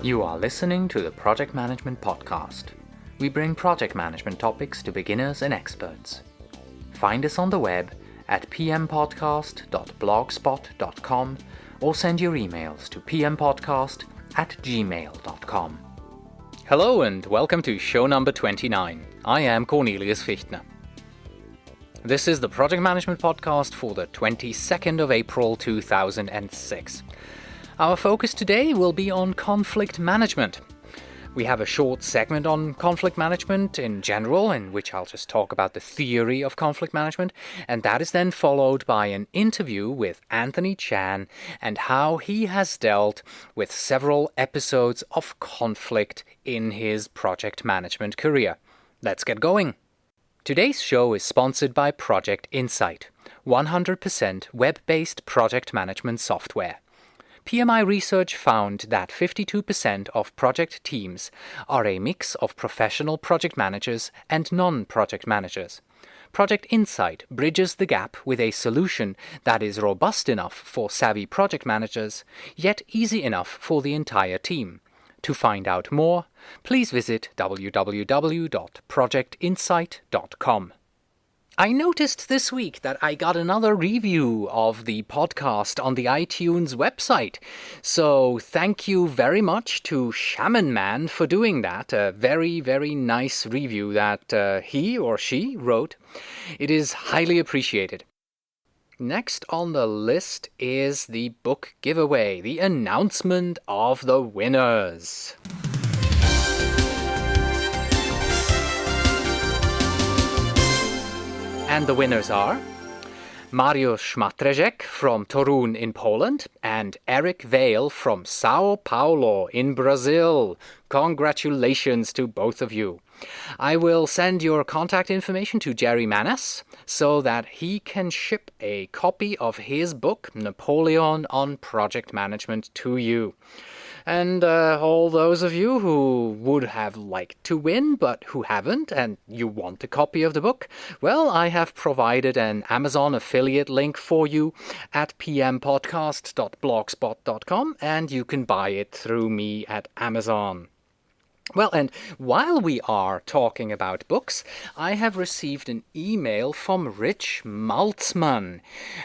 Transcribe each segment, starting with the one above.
You are listening to the Project Management Podcast. We bring project management topics to beginners and experts. Find us on the web at pmpodcast.blogspot.com or send your emails to pmpodcast@gmail.com. Hello and welcome to show number 29. I am Cornelius Fichtner. This is the Project Management Podcast for the 22nd of April 2006. Our focus today will be on conflict management. We have a short segment on conflict management in general, in which I'll just talk about the theory of conflict management, and that is then followed by an interview with Anthony Chan and how he has dealt with several episodes of conflict in his project management career. Let's get going. Today's show is sponsored by Project Insight, 100% web-based project management software. PMI research found that 52% of project teams are a mix of professional project managers and non-project managers. Project Insight bridges the gap with a solution that is robust enough for savvy project managers, yet easy enough for the entire team. To find out more, please visit www.projectinsight.com. I noticed this week that I got another review of the podcast on the iTunes website. So thank you very much to Shaman Man for doing that. A very, very nice review that he or she wrote. It is highly appreciated. Next on the list is the book giveaway, the announcement of the winners. And the winners are Mariusz Szmatrejek from Torun in Poland and Eric Vale from Sao Paulo in Brazil. Congratulations to both of you. I will send your contact information to Jerry Manas so that he can ship a copy of his book, Napoleon on Project Management, to you. And all those of you who would have liked to win but who haven't and you want a copy of the book, well, I have provided an Amazon affiliate link for you at pmpodcast.blogspot.com and you can buy it through me at Amazon. Well, and while we are talking about books, I have received an email from Rich Maltzman.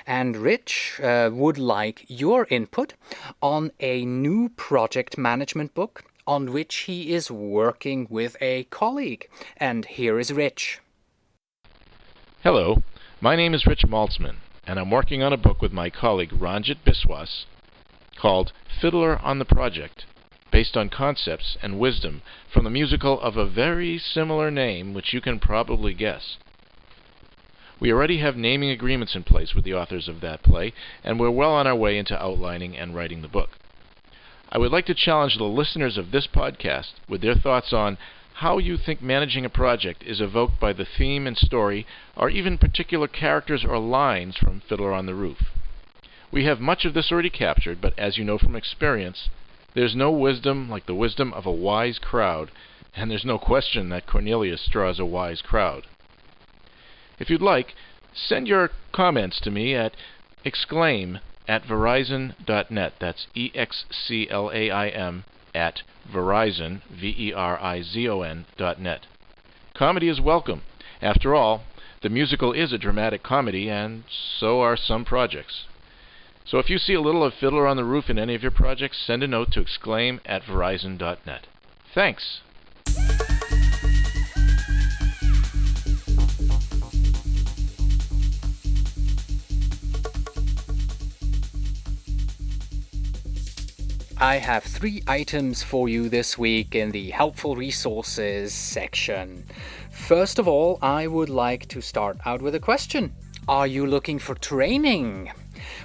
And Rich would like your input on a new project management book on which he is working with a colleague. And here is Rich. Hello, my name is Rich Maltzman, and I'm working on a book with my colleague Ranjit Biswas called Fiddler on the Project, based on concepts and wisdom from the musical of a very similar name, which you can probably guess. We already have naming agreements in place with the authors of that play, and we're well on our way into outlining and writing the book. I would like to challenge the listeners of this podcast with their thoughts on how you think managing a project is evoked by the theme and story, or even particular characters or lines from Fiddler on the Roof. We have much of this already captured, but as you know from experience, there's no wisdom like the wisdom of a wise crowd, and there's no question that Cornelius draws a wise crowd. If you'd like, send your comments to me at exclaim@verizon.net. That's EXCLAIM at Verizon, VERIZON.net. Comedy is welcome. After all, the musical is a dramatic comedy, and so are some projects. So if you see a little of Fiddler on the Roof in any of your projects, send a note to exclaim@verizon.net. Thanks! I have 3 items for you this week in the Helpful Resources section. First of all, I would like to start out with a question. Are you looking for training?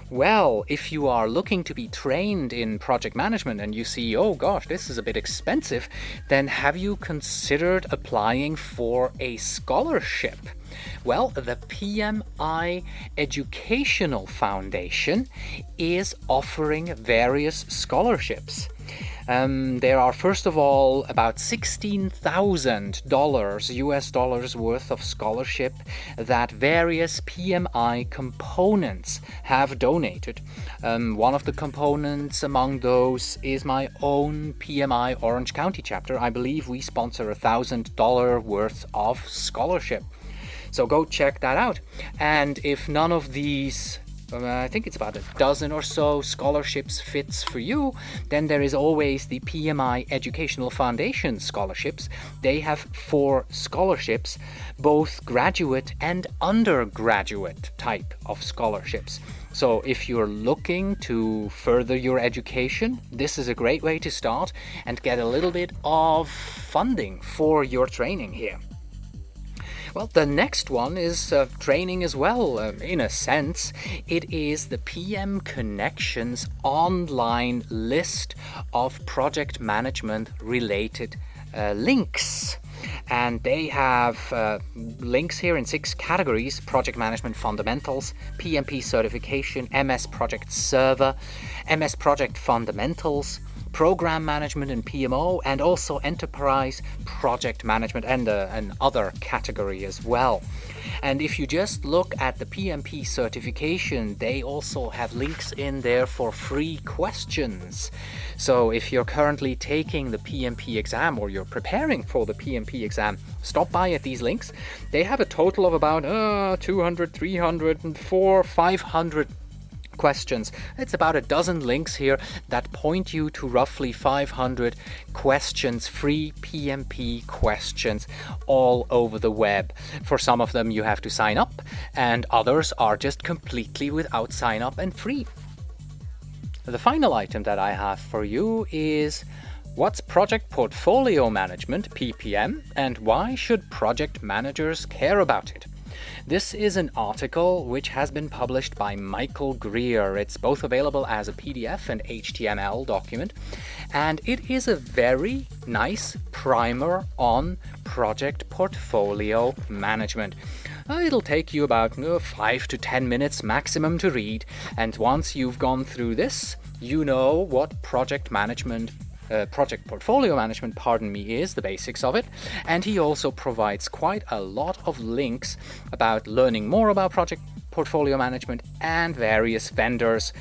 Well, if you are looking to be trained in project management and you see, oh gosh, this is a bit expensive, then have you considered applying for a scholarship? Well, the PMI Educational Foundation is offering various scholarships. There are, first of all, about $16,000 US dollars worth of scholarship that various PMI components have donated. One of the components among those is my own PMI Orange County chapter. I believe we sponsor $1,000 worth of scholarship. So go check that out. And if none of these, I think it's about a dozen or so scholarships fits for you, then there is always the PMI Educational Foundation scholarships. They have 4 scholarships, both graduate and undergraduate type of scholarships. So if you're looking to further your education, this is a great way to start and get a little bit of funding for your training here. Well, the next one is training as well, in a sense. It is the PM Connections online list of project management related links. And they have links here in 6 categories: project management fundamentals, PMP certification, MS Project Server, MS Project Fundamentals, program management and PMO, and also enterprise project management, and another category as well. And if you just look at the PMP certification, they also have links in there for free questions. So if you're currently taking the PMP exam, or you're preparing for the PMP exam, stop by at these links. They have a total of about 200, 300, and 400, 500 questions. It's about a dozen links here that point you to roughly 500 questions, free PMP questions, all over the web. For some of them you have to sign up, and others are just completely without sign up and free. The final item that I have for you is: what's project portfolio management, PPM, and why should project managers care about it? This is an article which has been published by Michael Greer. It's both available as a PDF and HTML document, and it is a very nice primer on project portfolio management. It'll take you about 5 to 10 minutes maximum to read, and once you've gone through this, you know what project portfolio management, is, the basics of it. And he also provides quite a lot of links about learning more about project portfolio management and various vendors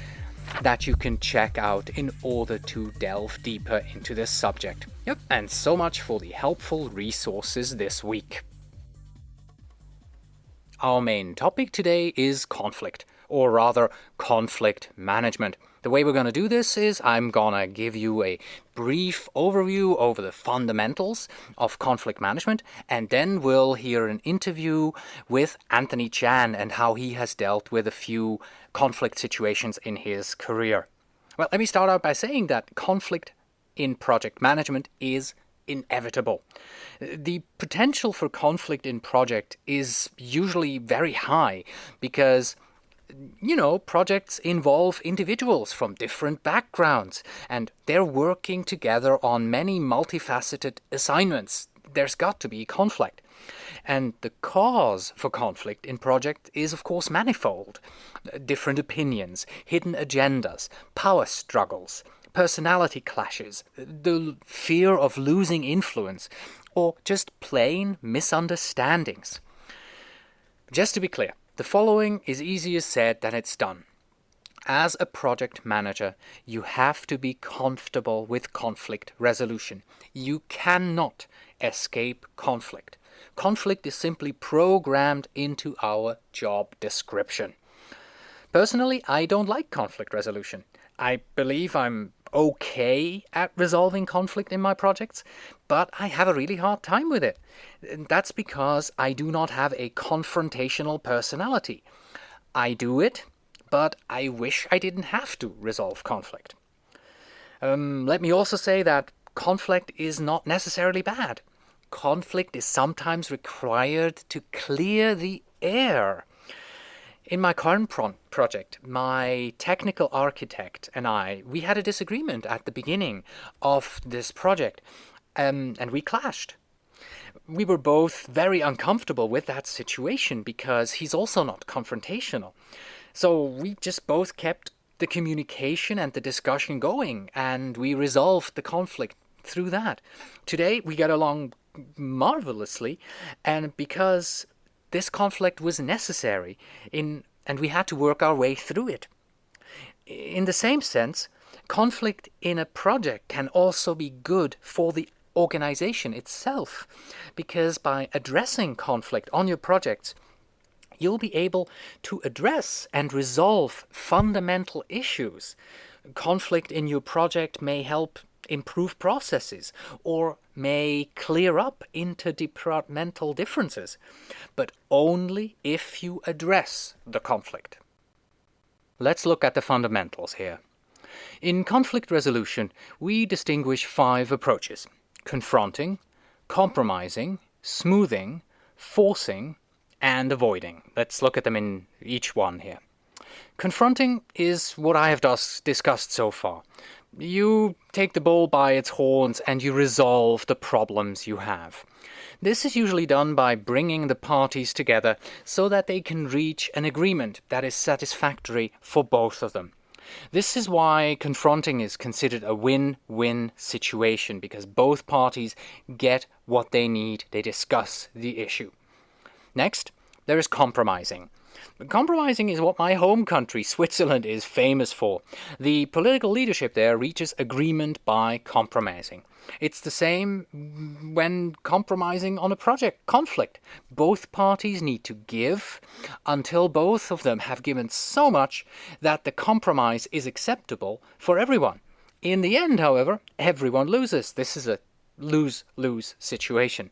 that you can check out in order to delve deeper into this subject. Yep, and so much for the helpful resources this week. Our main topic today is conflict, or rather conflict management. The way we're going to do this is I'm going to give you a brief overview over the fundamentals of conflict management, and then we'll hear an interview with Anthony Chan and how he has dealt with a few conflict situations in his career. Well, let me start out by saying that conflict in project management is inevitable. The potential for conflict in project is usually very high because projects involve individuals from different backgrounds, and they're working together on many multifaceted assignments. There's got to be conflict. And the cause for conflict in project is, of course, manifold. Different opinions, hidden agendas, power struggles, personality clashes, the fear of losing influence, or just plain misunderstandings. Just to be clear, the following is easier said than it's done. As a project manager, you have to be comfortable with conflict resolution. You cannot escape conflict. Conflict is simply programmed into our job description. Personally, I don't like conflict resolution. I believe I'm okay at resolving conflict in my projects, but I have a really hard time with it. That's because I do not have a confrontational personality. I do it, but I wish I didn't have to resolve conflict. Let me also say that conflict is not necessarily bad. Conflict is sometimes required to clear the air. In my current project, my technical architect and we had a disagreement at the beginning of this project, and we clashed. We were both very uncomfortable with that situation because he's also not confrontational. So we just both kept the communication and the discussion going, and we resolved the conflict through that. Today we get along marvelously, and because this conflict was necessary and we had to work our way through it. In the same sense, conflict in a project can also be good for the organization itself, because by addressing conflict on your projects, you'll be able to address and resolve fundamental issues. Conflict in your project may help improve processes or may clear up interdepartmental differences, but only if you address the conflict. Let's look at the fundamentals here. In conflict resolution, we distinguish 5 approaches: confronting, compromising, smoothing, forcing, and avoiding. Let's look at them in each one here. Confronting is what I have discussed so far. You take the bull by its horns and you resolve the problems you have. This is usually done by bringing the parties together so that they can reach an agreement that is satisfactory for both of them. This is why confronting is considered a win-win situation, because both parties get what they need, they discuss the issue. Next, there is compromising. Compromising is what my home country, Switzerland, is famous for. The political leadership there reaches agreement by compromising. It's the same when compromising on a project conflict. Both parties need to give until both of them have given so much that the compromise is acceptable for everyone. In the end, however, everyone loses. This is a lose-lose situation.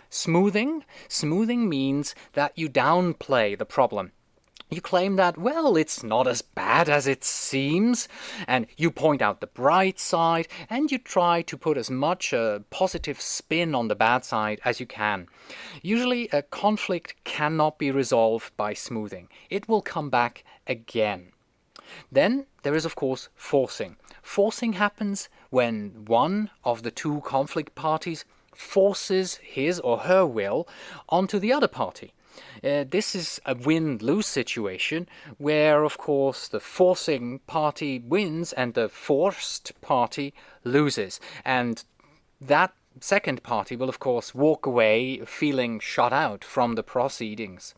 Smoothing means that you downplay the problem. You claim that, well, it's not as bad as it seems, and you point out the bright side, and you try to put as much a positive spin on the bad side as you can. Usually, a conflict cannot be resolved by smoothing. It will come back again. Then there is, of course, forcing. Forcing happens when one of the 2 conflict parties forces his or her will onto the other party. This is a win-lose situation where, of course, the forcing party wins and the forced party loses. And that second party will, of course, walk away feeling shut out from the proceedings.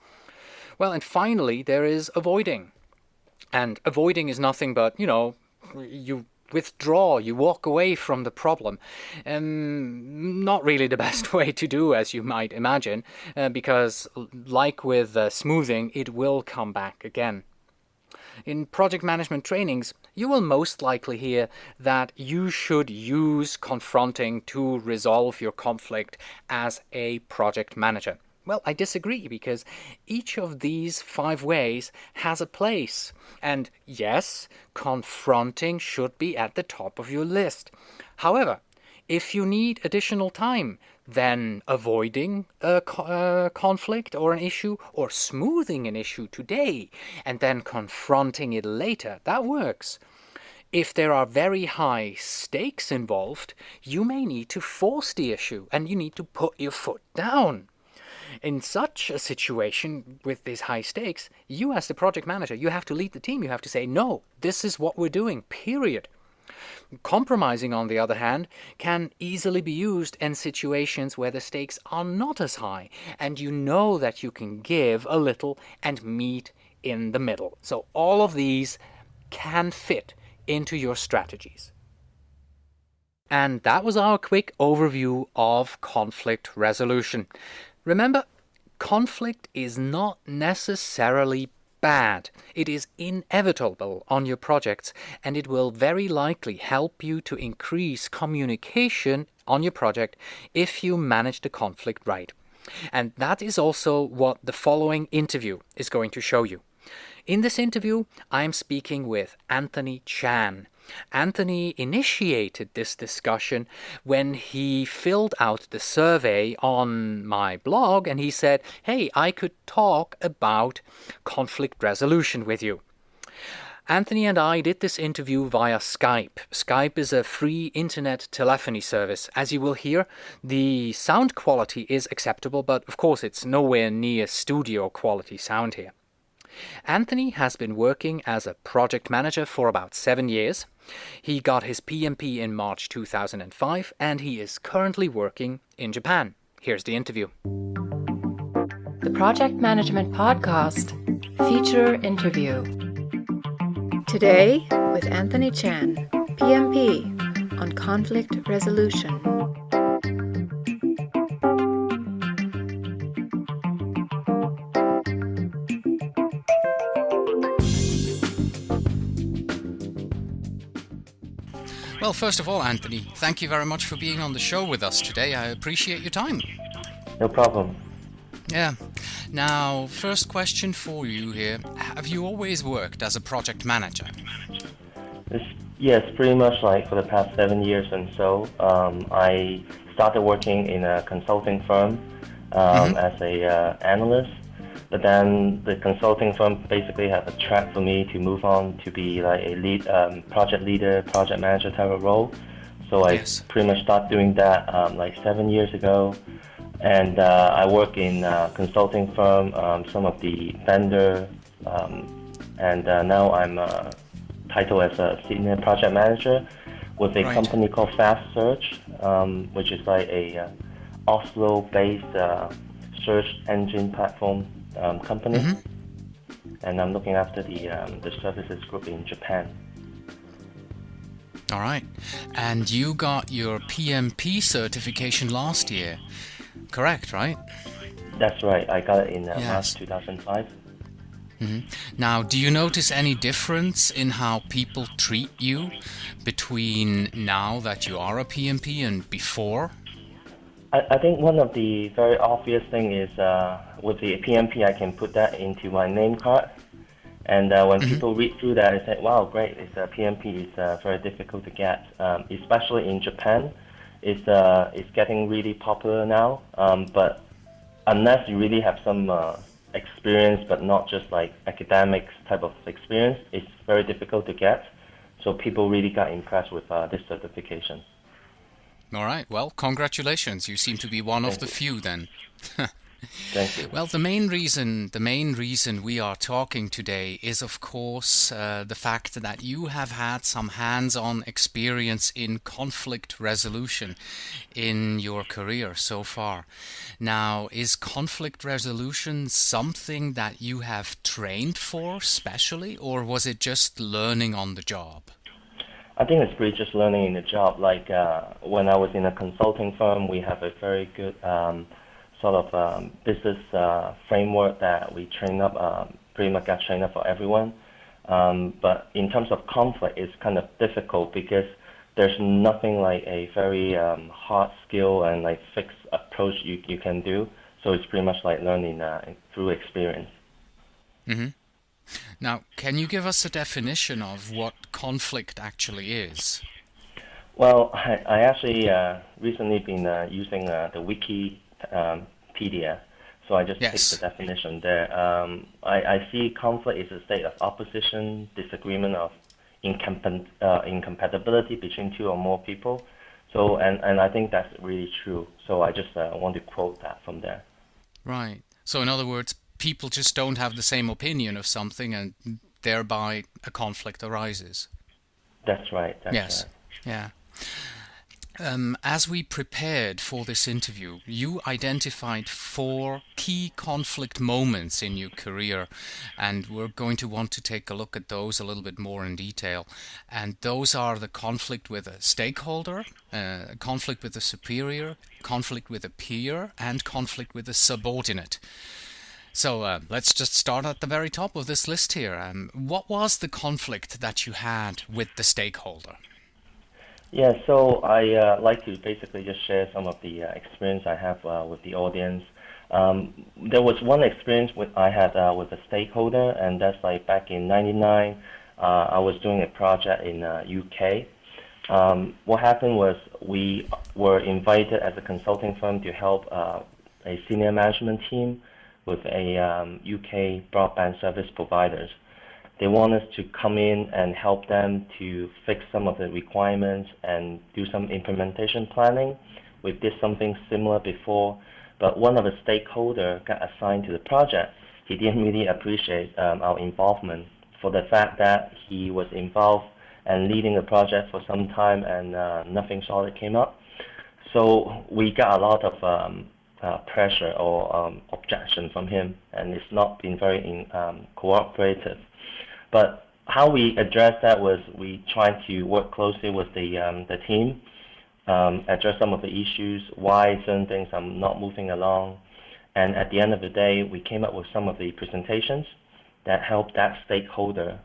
Well, and finally, there is avoiding. And avoiding is nothing but, you withdraw, you walk away from the problem. Not really the best way to do, as you might imagine, because like with smoothing, it will come back again. In project management trainings, you will most likely hear that you should use confronting to resolve your conflict as a project manager. Well, I disagree, because each of these 5 ways has a place. And yes, confronting should be at the top of your list. However, if you need additional time, then avoiding a conflict or an issue, or smoothing an issue today, and then confronting it later, that works. If there are very high stakes involved, you may need to force the issue, and you need to put your foot down. In such a situation with these high stakes, you as the project manager, you have to lead the team. You have to say, no, this is what we're doing, period. Compromising, on the other hand, can easily be used in situations where the stakes are not as high, and you know that you can give a little and meet in the middle. So all of these can fit into your strategies. And that was our quick overview of conflict resolution. Remember, conflict is not necessarily bad. It is inevitable on your projects, and it will very likely help you to increase communication on your project if you manage the conflict right. And that is also what the following interview is going to show you. In this interview, I'm speaking with Anthony Chan. Anthony initiated this discussion when he filled out the survey on my blog, and he said, hey, I could talk about conflict resolution with you. Anthony and I did this interview via Skype. Skype is a free internet telephony service. As you will hear, the sound quality is acceptable, but of course it's nowhere near studio quality sound here. Anthony has been working as a project manager for about 7 years. He got his PMP in March 2005 and he is currently working in Japan. Here's the interview. The Project Management Podcast Feature Interview. Today with Anthony Chan, PMP, on conflict resolution. Well, first of all, Anthony, thank you very much for being on the show with us today. I appreciate your time. No problem. Yeah. Now, first question for you here. Have you always worked as a project manager? Yes, pretty much like for the past 7 years and so. I started working in a consulting firm as a analyst. But then the consulting firm basically had a track for me to move on to be like a lead, project leader, project manager type of role. So I pretty much started doing that like 7 years ago. And I work in a consulting firm, some of the vendor, and now I'm titled as a senior project manager with a company called Fast Search, which is like a Oslo-based search engine platform company, and I'm looking after the services group in Japan. All right, and you got your PMP certification last year, correct, right? That's right, I got it in March 2005. Now, do you notice any difference in how people treat you between now that you are a PMP and before? I think one of the very obvious thing is with the PMP, I can put that into my name card. And when people read through that, they say, wow, great, it's a PMP is very difficult to get, especially in Japan. It's getting really popular now. But unless you really have some experience, but not just like academics type of experience, it's very difficult to get. So people really got impressed with this certification. All right. Well, congratulations. You seem to be one of the few then. Thank you. Well, the main reason we are talking today is, of course, the fact that you have had some hands-on experience in conflict resolution in your career so far. Now, is conflict resolution something that you have trained for specially, or was it just learning on the job? I think it's really just learning in the job. Like when I was in a consulting firm, we have a very good sort of business framework that we train up, pretty much got trained up for everyone. But in terms of conflict, it's kind of difficult because there's nothing like a very hard skill and like fixed approach you can do. So it's pretty much like learning through experience. Now, can you give us a definition of what conflict actually is? Well, I actually recently been using the Wikipedia, so I just picked the definition there. I see conflict is a state of opposition, disagreement, of incompatibility between two or more people. So, and I think that's really true. So I just want to quote that from there. Right. So in other words, people just don't have the same opinion of something, and thereby a conflict arises. That's right. Yes. Yeah. As we prepared for this interview, you identified 4 key conflict moments in your career, and we're going to want to take a look at those a little bit more in detail. And those are the conflict with a stakeholder, conflict with a superior, conflict with a peer, and conflict with a subordinate. So let's just start at the very top of this list here. What was the conflict that you had with the stakeholder? Yeah, so I like to basically just share some of the experience I have with the audience. There was one experience I had with a stakeholder, and that's like back in '99. I was doing a project in UK. What happened was we were invited as a consulting firm to help a senior management team with a UK broadband service providers. They want us to come in and help them to fix some of the requirements and do some implementation planning. We did something similar before, but one of the stakeholders got assigned to the project. he didn't really appreciate our involvement for the fact that he was involved and leading the project for some time and nothing solid came up. So we got a lot of pressure or objection from him, and it's not been very cooperative. But how we addressed that was we tried to work closely with the team, address some of the issues, why certain things are not moving along, and at the end of the day, we came up with some of the presentations that helped that stakeholder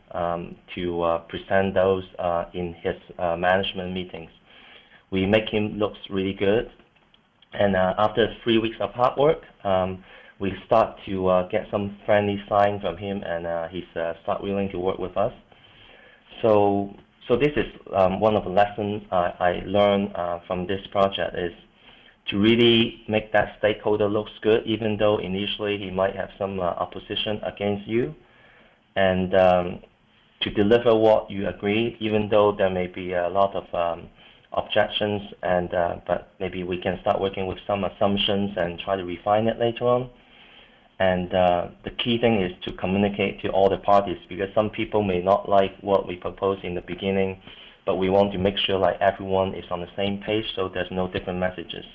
to present those in his management meetings. We make him look really good, and after 3 weeks of hard work, we start to get some friendly sign from him, and he's start willing to work with us. So this is one of the lessons I learned from this project is to really make that stakeholder looks good, even though initially he might have some opposition against you, and to deliver what you agree, even though there may be a lot of objections, and but maybe we can start working with some assumptions and try to refine it later on. And the key thing is to communicate to all the parties, because some people may not like what we propose in the beginning, but we want to make sure like everyone is on the same page so there's no different messages.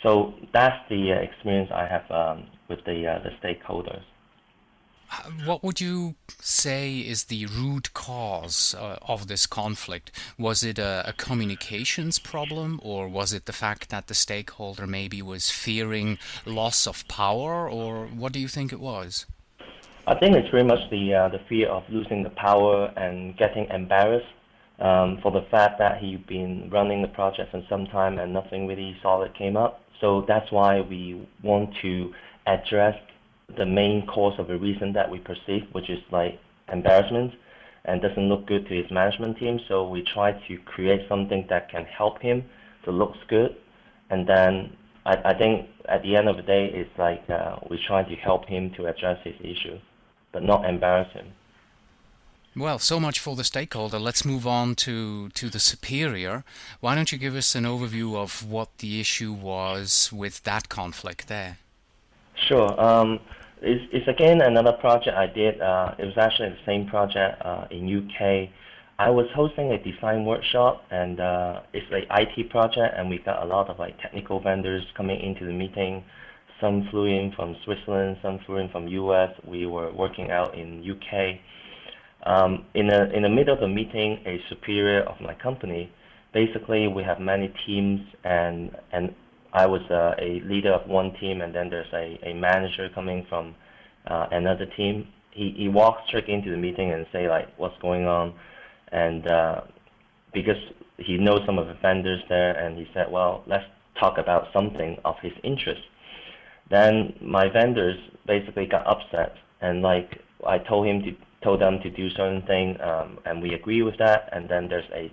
So that's the experience I have with the stakeholders. What would you say is the root cause of this conflict? Was it a communications problem, or was it the fact that the stakeholder maybe was fearing loss of power, or what do you think it was? I think it's very much the fear of losing the power and getting embarrassed for the fact that he'd been running the project for some time and nothing really solid came up. So that's why we want to address the main cause of the reason that we perceive, which is like embarrassment and doesn't look good to his management team. So we try to create something that can help him to look good. And then I think at the end of the day, it's like we try to help him to address his issue, but not embarrass him. Well, so much for the stakeholder. Let's move on to the superior. Why don't you give us an overview of what the issue was with that conflict there? Sure. It's again another project I did. It was actually the same project in UK. I was hosting a design workshop, and it's an IT project, and we got a lot of like technical vendors coming into the meeting. Some flew in from Switzerland, some flew in from US. We were working out in UK. In the middle of the meeting, a superior of my company, basically we have many teams, and I was a leader of one team, and then there's a manager coming from another team. He walked straight into the meeting and say like, what's going on? And because he knows some of the vendors there, and he said, well, let's talk about something of his interest. Then my vendors basically got upset, and like I told them to do certain thing, and we agree with that, and then there's a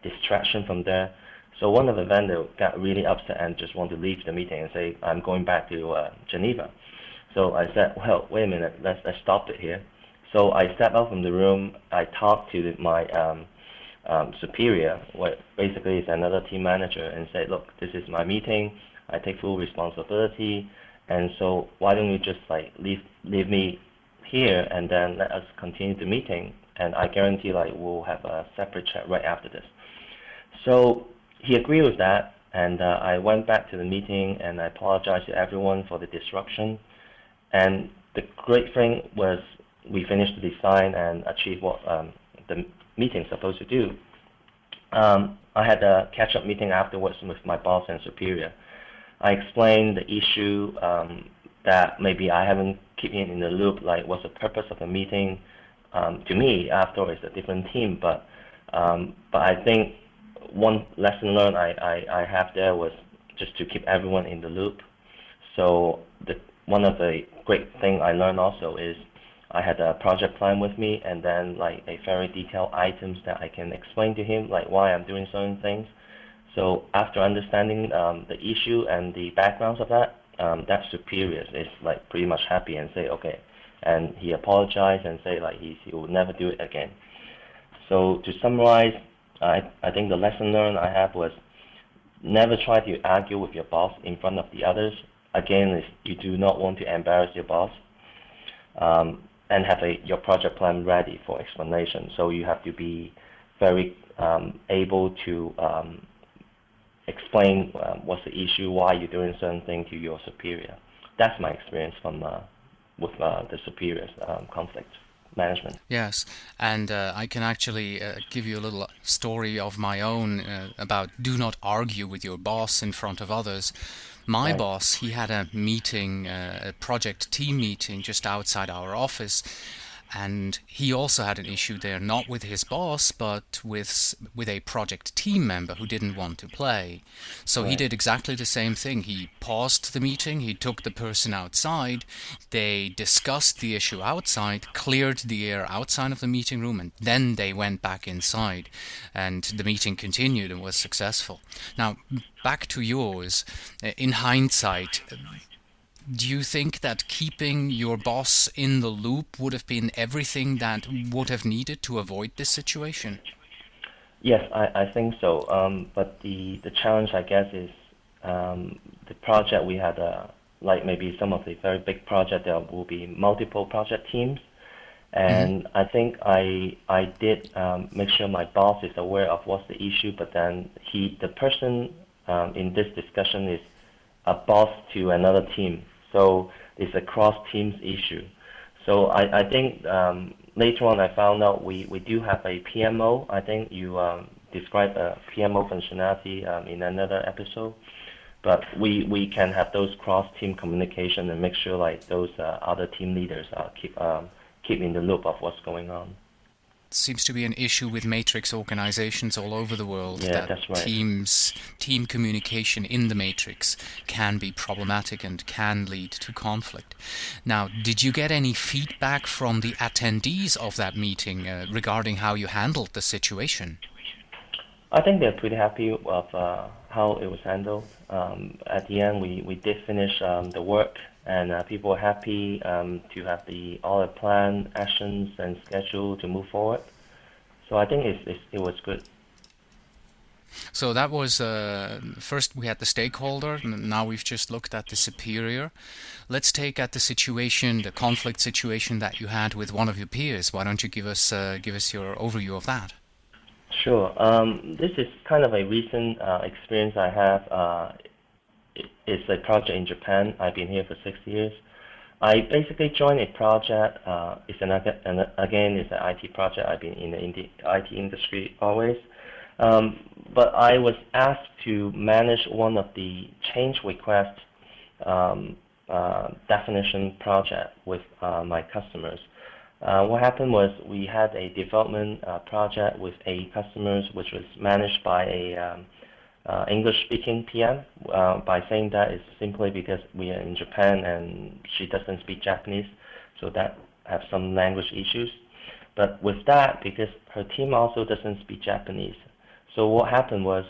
distraction from there. So one of the vendors got really upset and just wanted to leave the meeting and say, I'm going back to Geneva. So I said, well, wait a minute, let's stop it here. So I stepped out from the room. I talked to my superior, what basically is another team manager, and said, look, this is my meeting. I take full responsibility, and so why don't you just like leave me here, and then let us continue the meeting, and I guarantee like we'll have a separate chat right after this. So he agreed with that, and I went back to the meeting, and I apologized to everyone for the disruption. And the great thing was we finished the design and achieved what the meeting's supposed to do. I had a catch-up meeting afterwards with my boss and superior. I explained the issue that maybe I haven't kept in the loop, like what's the purpose of the meeting. To me, after all, it's a different team, but I think one lesson learned I have there was just to keep everyone in the loop. So one of the great things I learned also is I had a project plan with me, and then like a very detailed items that I can explain to him, like why I'm doing certain things. So after understanding the issue and the backgrounds of that, that superior is like pretty much happy and say okay, and he apologized and say like he will never do it again. So to summarize, I think the lesson learned I have was never try to argue with your boss in front of the others. Again, you do not want to embarrass your boss. and have your project plan ready for explanation. So you have to be very able to explain what's the issue, why you're doing certain thing to your superior. That's my experience from with the superior's conflict management. Yes, and I can actually give you a little story of my own about do not argue with your boss in front of others. My Right. boss, he had a meeting, a project team meeting just outside our office, and he also had an issue there, not with his boss, but with a project team member who didn't want to play. So he Right. did exactly the same thing. He paused the meeting, he took the person outside, they discussed the issue outside, cleared the air outside of the meeting room, and then they went back inside. And the meeting continued and was successful. Now, back to yours. In hindsight, do you think that keeping your boss in the loop would have been everything that would have needed to avoid this situation? Yes, I think so. But the challenge, I guess, is the project we had, like maybe some of the very big project, there will be multiple project teams. And I think I did make sure my boss is aware of what's the issue, but then the person in this discussion is a boss to another team. So it's a cross-teams issue. So I think later on I found out we do have a PMO. I think you described a PMO functionality in another episode. But we can have those cross-team communication and make sure like those other team leaders keep in the loop of what's going on. Seems to be an issue with matrix organizations all over the world, Yeah, that that's right. team communication in the matrix can be problematic and can lead to conflict. Now, did you get any feedback from the attendees of that meeting regarding how you handled the situation? I think they're pretty happy with how it was handled. At the end, we did finish the work, and people were happy to have all the plan, actions, and schedule to move forward. So I think it was good. So that was, first we had the stakeholder, and now we've just looked at the superior. Let's take at the situation, the conflict situation that you had with one of your peers. Why don't you give us your overview of that? Sure. This is kind of a recent experience I have. It's a project in Japan. I've been here for 6 years. I basically joined a project. It's it's an IT project. I've been in the IT industry always. But I was asked to manage one of the change request definition project with my customers. What happened was we had a development project with a customers which was managed by a English-speaking PM. By saying that is simply because we are in Japan and she doesn't speak Japanese, so that have some language issues. But with that, because her team also doesn't speak Japanese, so what happened was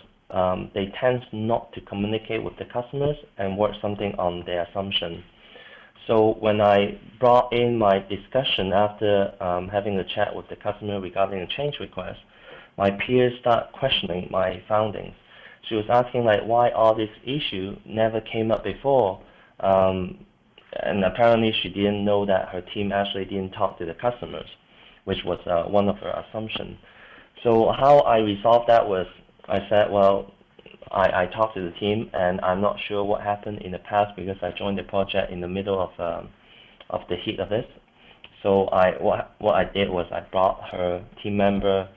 they tend not to communicate with the customers and work something on their assumption. So when I brought in my discussion after having a chat with the customer regarding a change request, my peers start questioning my findings. She was asking like why all this issue never came up before, and apparently she didn't know that her team actually didn't talk to the customers, which was one of her assumptions. So how I resolved that was I said, well, I talked to the team, and I'm not sure what happened in the past because I joined the project in the middle of the heat of it. So what I did was I brought her team member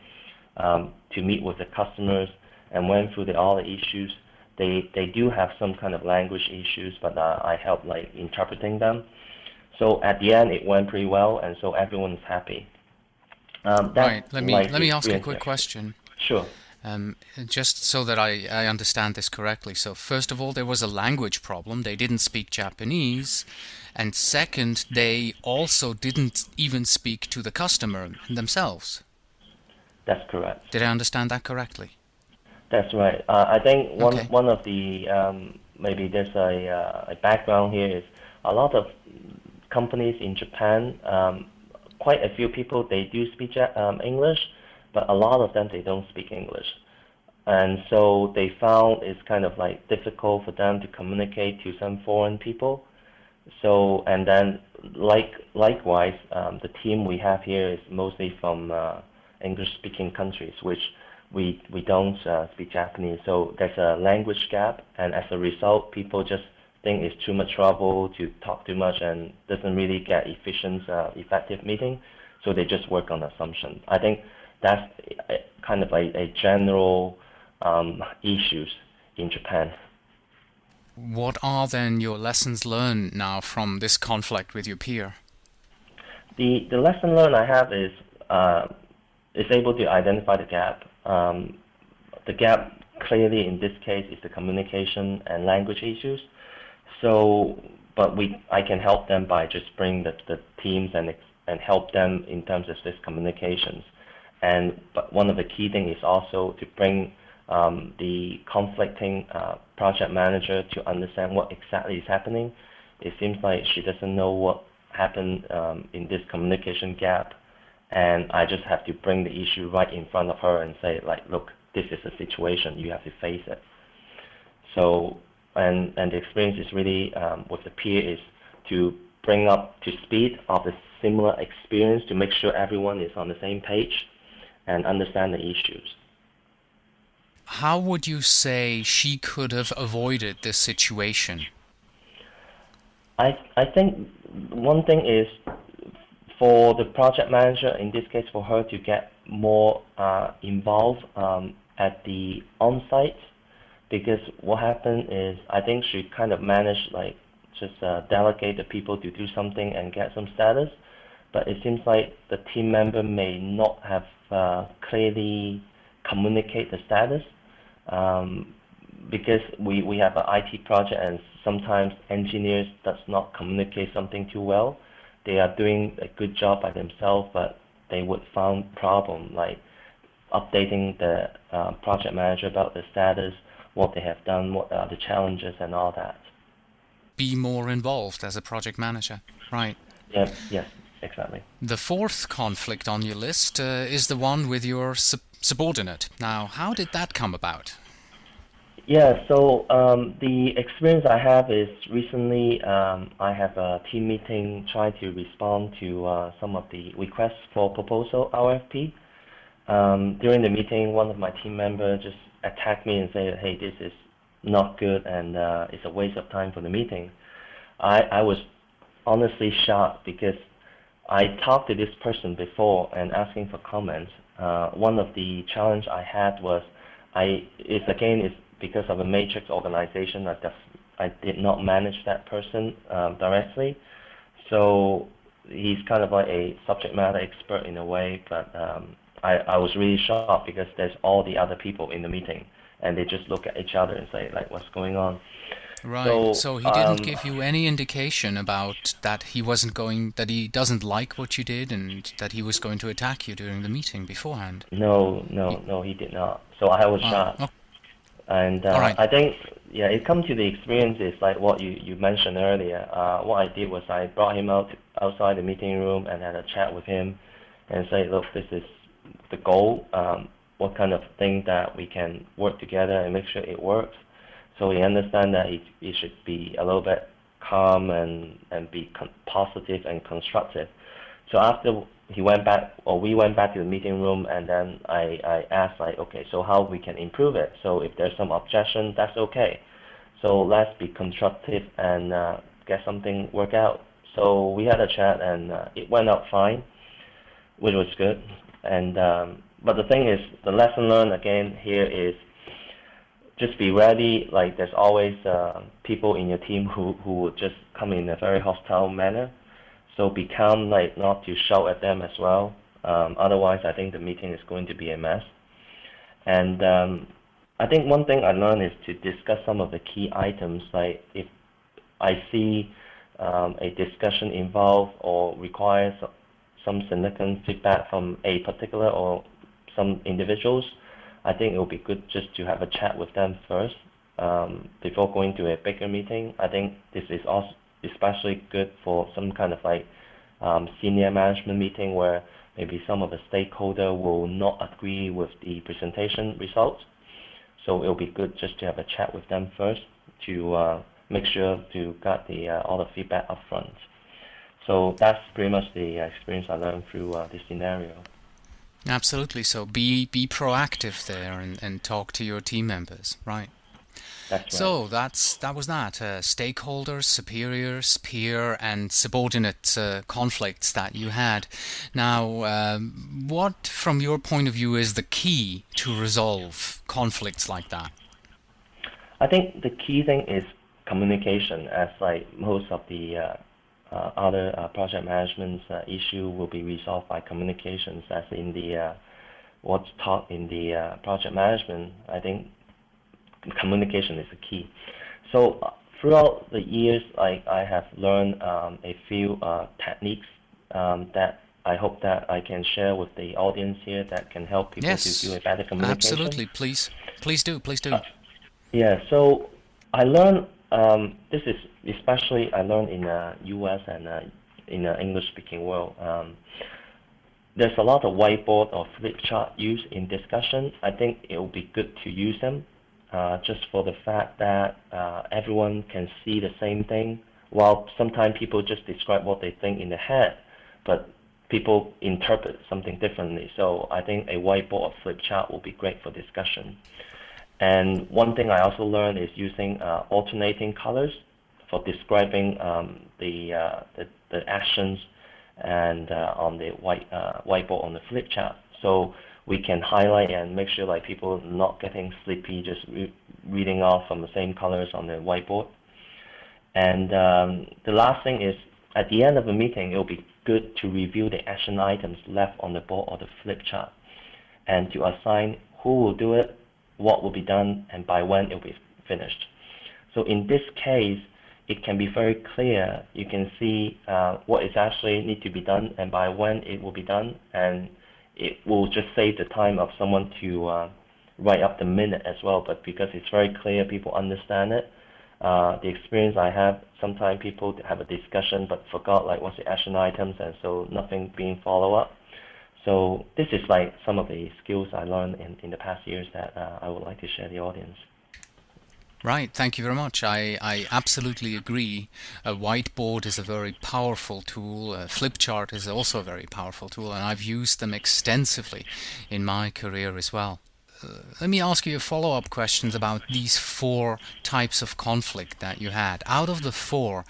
to meet with the customers and went through all the issues. They do have some kind of language issues, but I helped like interpreting them. So at the end, it went pretty well, and so everyone is happy. Right. Let me ask a quick question. Sure. Just so that I understand this correctly. So first of all, there was a language problem. They didn't speak Japanese. And second, they also didn't even speak to the customer themselves. That's correct. Did I understand that correctly? That's right. I think Okay. one of the maybe there's a background here is a lot of companies in Japan. Quite a few people they do speak English, but a lot of them they don't speak English, and so they found it's kind of like difficult for them to communicate to some foreign people. So and then Likewise, the team we have here is mostly from English-speaking countries, which we don't speak Japanese. So there's a language gap, and as a result, people just think it's too much trouble to talk too much and doesn't really get effective meeting. So they just work on assumption. I think that's kind of a general issues in Japan. What are then your lessons learned now from this conflict with your peer? The lesson learned I have is able to identify the gap. The gap clearly in this case is the communication and language issues. So, but I can help them by just bring the teams and help them in terms of this communications. But one of the key things is also to bring the conflicting project manager to understand what exactly is happening. It seems like she doesn't know what happened in this communication gap, and I just have to bring the issue right in front of her and say, like, look, this is a situation, you have to face it. So, and the experience is really with the peer is to bring up to speed of the similar experience to make sure everyone is on the same page and understand the issues. How would you say she could have avoided this situation? I think one thing is for the project manager, in this case for her to get more involved at the on-site, because what happened is I think she kind of managed like just delegate the people to do something and get some status, but it seems like the team member may not have clearly communicate the status. Because we have an IT project and sometimes engineers does not communicate something too well. They are doing a good job by themselves, but they would find problem like updating the project manager about the status, what they have done, what are the challenges and all that. Be more involved as a project manager, right? Yeah, yes, exactly. The fourth conflict on your list is the one with your subordinate. Now, how did that come about? Yeah, so the experience I have is recently I have a team meeting trying to respond to some of the requests for proposal RFP. During the meeting, one of my team members just attacked me and said, hey, this is not good and it's a waste of time for the meeting. I was honestly shocked because I talked to this person before and asking for comments. One of the challenge I had was it's because of a matrix organization. I did not manage that person directly, so he's kind of like a subject matter expert in a way. But I was really shocked because there's all the other people in the meeting, and they just look at each other and say like, "What's going on?" Right. So he didn't give you any indication about that that he doesn't like what you did and that he was going to attack you during the meeting beforehand. No, he did not. So I was shocked. Oh. And right. I think, yeah, it comes to the experiences like what you mentioned earlier. What I did was I brought him outside the meeting room and had a chat with him and say, look, this is the goal. What kind of thing that we can work together and make sure it works. So he understands that he should be a little bit calm and be positive and constructive. So after we went back to the meeting room, and then I asked like, okay, so how we can improve it? So if there's some objection, that's okay. So let's be constructive and get something work out. So we had a chat and it went out fine, which was good. And but the thing is, the lesson learned again here is just be ready. Like there's always people in your team who would just come in a very hostile manner. So be calm, like not to shout at them as well. Otherwise, I think the meeting is going to be a mess. And I think one thing I learned is to discuss some of the key items. Like if I see a discussion involved or requires some significant feedback from a particular or some individuals, I think it will be good just to have a chat with them first before going to a bigger meeting. I think this is also especially good for some kind of like senior management meeting where maybe some of the stakeholder will not agree with the presentation results. So it will be good just to have a chat with them first to make sure to get all the feedback up front. So that's pretty much the experience I learned through this scenario. Absolutely. So be proactive there and talk to your team members, right? That's right. So that was that. Stakeholders, superiors, peer, and subordinate conflicts that you had. Now, what, from your point of view, is the key to resolve conflicts like that? I think the key thing is communication, as like most of the other project management issue will be resolved by communications, as in the what's taught in the project management. I think communication is the key. So throughout the years, I have learned a few techniques that I hope that I can share with the audience here that can help people to do a better communication. Absolutely. Please do. Yeah, so I learned, this is especially I learned in the US and in the English-speaking world. There's a lot of whiteboard or flip chart used in discussion. I think it will be good to use them just for the fact that everyone can see the same thing, while sometimes people just describe what they think in their head, but people interpret something differently. So I think a whiteboard or flip chart will be great for discussion. And one thing I also learned is using alternating colors for describing the actions and on the whiteboard on the flip chart. So we can highlight and make sure like people not getting sleepy just reading off from the same colors on the whiteboard. And the last thing is, at the end of the meeting, it will be good to review the action items left on the board or the flip chart, and to assign who will do it, what will be done, and by when it will be finished. So in this case, it can be very clear. You can see what is actually need to be done and by when it will be done, and it will just save the time of someone to write up the minute as well. But because it's very clear, people understand it. The experience I have, sometimes people have a discussion but forgot like what's the action items, and so nothing being followed up. So this is like some of the skills I learned in the past years that I would like to share with the audience. Right, thank you very much. I absolutely agree. A whiteboard is a very powerful tool. A flip chart is also a very powerful tool, and I've used them extensively in my career as well. Let me ask you a follow-up questions about these 4 types of conflict that you had. Out of the 4,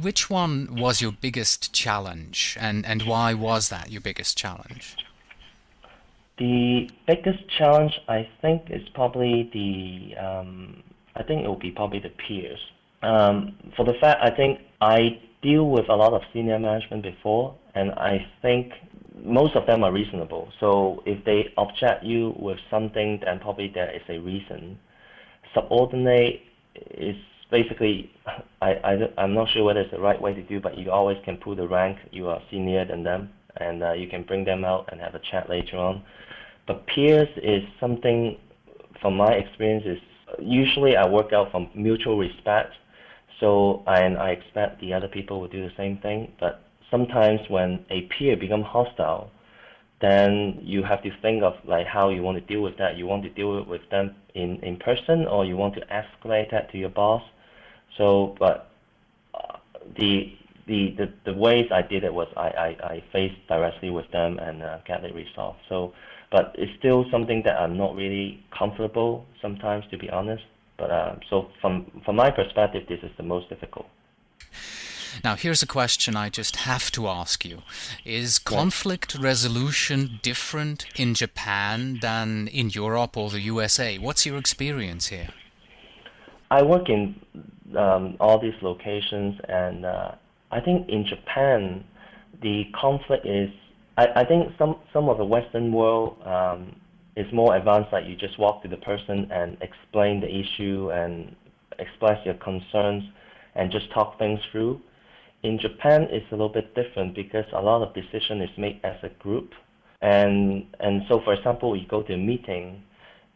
which one was your biggest challenge, and why was that your biggest challenge? The biggest challenge, I think, is probably I think it will be probably the peers. For the fact, I think I deal with a lot of senior management before, and I think most of them are reasonable. So if they object you with something, then probably there is a reason. Subordinate is basically, I'm not sure whether it's the right way to do, but you always can pull the rank. You are senior than them, and you can bring them out and have a chat later on. But peers is something, from my experience, is usually I work out from mutual respect. So I expect the other people will do the same thing. But sometimes when a peer becomes hostile, then you have to think of like how you want to deal with that. You want to deal with them in person, or you want to escalate that to your boss. So, but the ways I did it was I faced directly with them and get it resolved. So, but it's still something that I'm not really comfortable sometimes, to be honest. But so from my perspective, this is the most difficult. Now, here's a question I just have to ask you. Is conflict resolution different in Japan than in Europe or the USA? What's your experience here? I work in all these locations, and I think in Japan, the conflict is, I think some of the Western world is more advanced, like you just walk to the person and explain the issue and express your concerns and just talk things through. In Japan, it's a little bit different because a lot of decision is made as a group. And so, for example, you go to a meeting,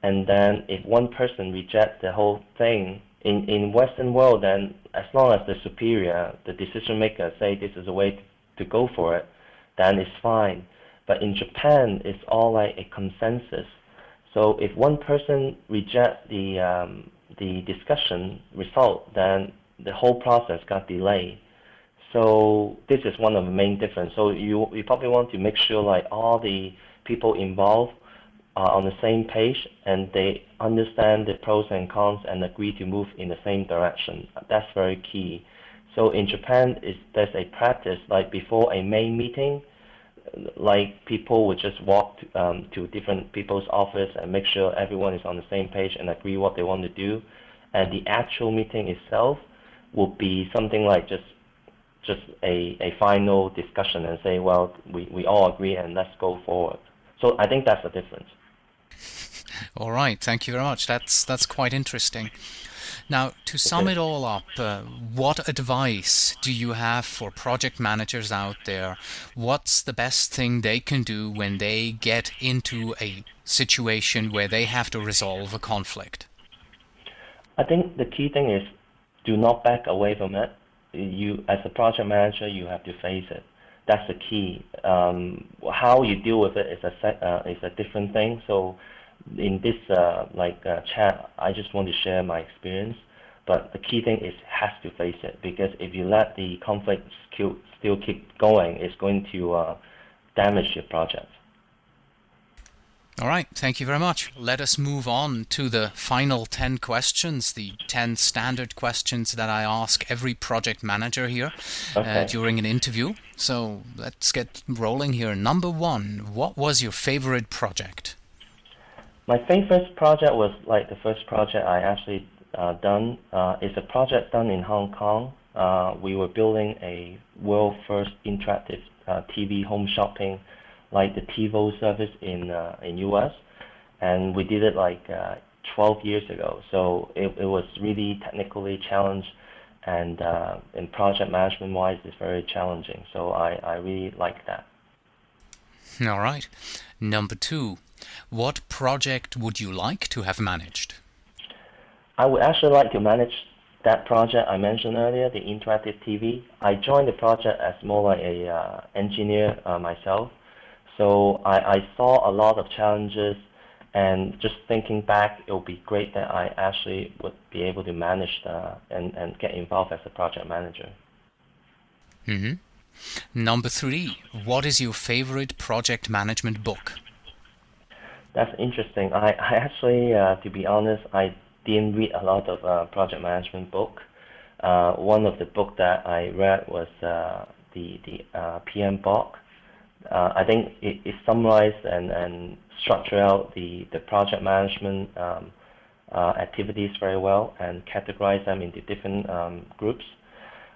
and then if one person rejects the whole thing, in Western world, then as long as the superior, the decision maker, say this is a way to go for it, then it's fine. But in Japan, it's all like a consensus. So if one person rejects the discussion result, then the whole process got delayed. So this is one of the main difference. So you probably want to make sure like all the people involved are on the same page and they understand the pros and cons and agree to move in the same direction. That's very key. So in Japan, there's a practice like before a main meeting, like people would just walk to different people's office and make sure everyone is on the same page and agree what they want to do. And the actual meeting itself will be something like just a final discussion and say, well, we all agree and let's go forward. So I think that's the difference. All right, thank you very much. That's quite interesting. Now, to sum it all up, what advice do you have for project managers out there? What's the best thing they can do when they get into a situation where they have to resolve a conflict? I think the key thing is do not back away from it. You, as a project manager, you have to face it. That's the key. How you deal with it is a different thing. So in this chat, I just want to share my experience. But the key thing is has to face it, because if you let the conflict still keep going, it's going to damage your project. All right, thank you very much. Let us move on to the final 10 questions, the 10 standard questions that I ask every project manager here during an interview. So let's get rolling here. Number 1, what was your favorite project? My favorite project was like the first project I actually done. It's a project done in Hong Kong. We were building a world first interactive TV home shopping, like the TiVo service in US, and we did it like 12 years ago. So it was really technically challenged, and in project management wise, it's very challenging. So I really like that. All right. Number 2, what project would you like to have managed? I would actually like to manage that project I mentioned earlier, the interactive TV. I joined the project as more like a engineer myself. So I saw a lot of challenges, and just thinking back, it would be great that I actually would be able to manage and get involved as a project manager. Mm-hmm. Number 3, what is your favorite project management book? That's interesting. I actually, to be honest, I didn't read a lot of project management book. One of the book that I read was the PMBOK. I think it summarized and structured out the project management activities very well and categorized them into different groups.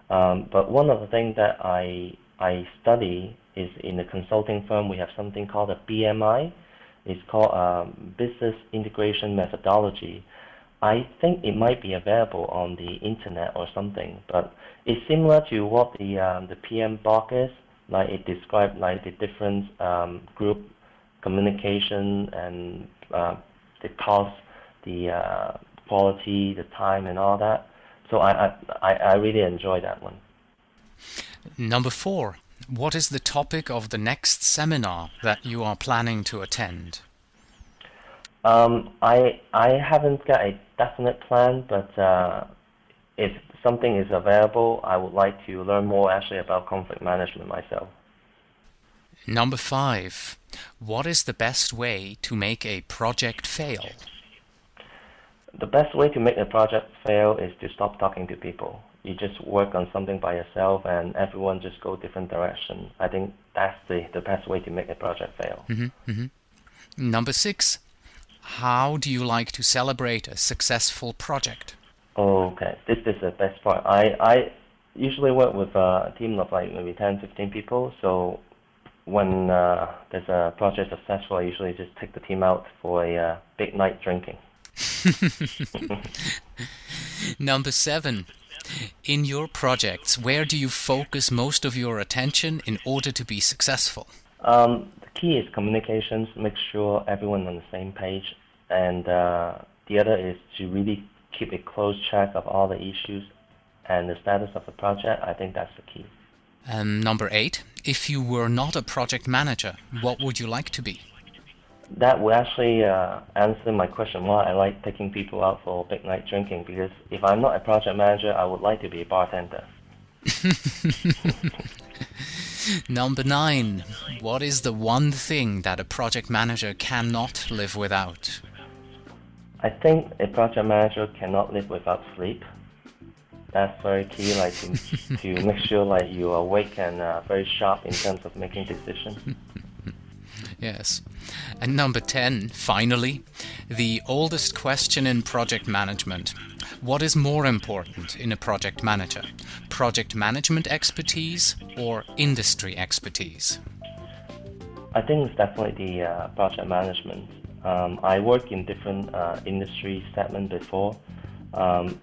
But one of the things that I study is in the consulting firm, we have something called a BMI. It's called Business Integration Methodology. I think it might be available on the internet or something, but it's similar to what the PMBOK is. Like it describes like the different group communication and the cost, the quality, the time, and all that. So I really enjoy that one. Number 4, what is the topic of the next seminar that you are planning to attend? I haven't got a definite plan, but if something is available, I would like to learn more actually about conflict management myself. Number 5, what is the best way to make a project fail? The best way to make a project fail is to stop talking to people. You just work on something by yourself and everyone just go different direction. I think that's the best way to make a project fail. Mm-hmm, mm-hmm. Number 6, how do you like to celebrate a successful project? Okay, this is the best part. I usually work with a team of like maybe 10, 15 people. So when there's a project successful, I usually just take the team out for a big night drinking. Number 7, in your projects, where do you focus most of your attention in order to be successful? The key is communications, make sure everyone on the same page, and the other is to really keep a close track of all the issues and the status of the project. I think that's the key. Number 8, if you were not a project manager, what would you like to be? That will actually answer my question why I like taking people out for big night drinking, because if I'm not a project manager, I would like to be a bartender. Number 9. What is the one thing that a project manager cannot live without? I think a project manager cannot live without sleep. That's very key, like to make sure like you are awake and very sharp in terms of making decisions. Yes. And number 10, finally, the oldest question in project management. What is more important in a project manager? Project management expertise or industry expertise? I think it's definitely the project management. I work in different industry segments before.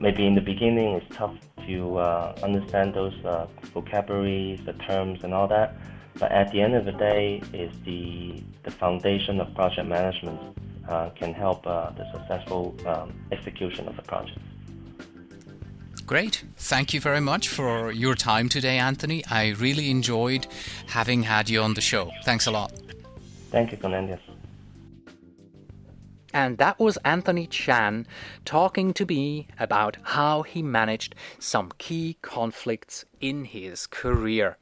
Maybe in the beginning it's tough to understand those vocabularies, the terms and all that. But at the end of the day, is the foundation of project management can help the successful execution of the project. Great. Thank you very much for your time today, Anthony. I really enjoyed having had you on the show. Thanks a lot. Thank you, Cornelius. And that was Anthony Chan talking to me about how he managed some key conflicts in his career.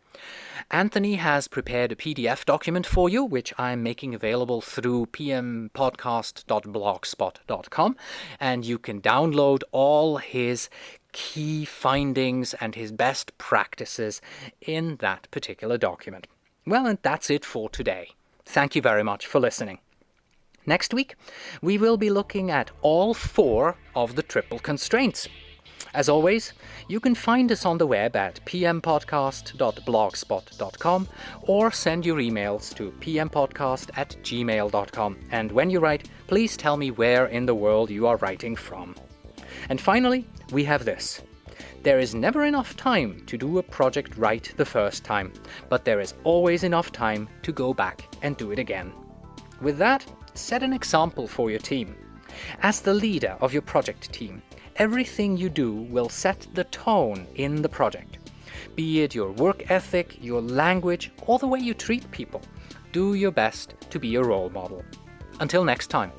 Anthony has prepared a PDF document for you, which I'm making available through pmpodcast.blogspot.com, and you can download all his key findings and his best practices in that particular document. Well, and that's it for today. Thank you very much for listening. Next week, we will be looking at all 4 of the triple constraints. As always, you can find us on the web at pmpodcast.blogspot.com or send your emails to pmpodcast@gmail.com. And when you write, please tell me where in the world you are writing from. And finally, we have this. There is never enough time to do a project right the first time, but there is always enough time to go back and do it again. With that, set an example for your team. As the leader of your project team, everything you do will set the tone in the project. Be it your work ethic, your language, or the way you treat people. Do your best to be a role model. Until next time.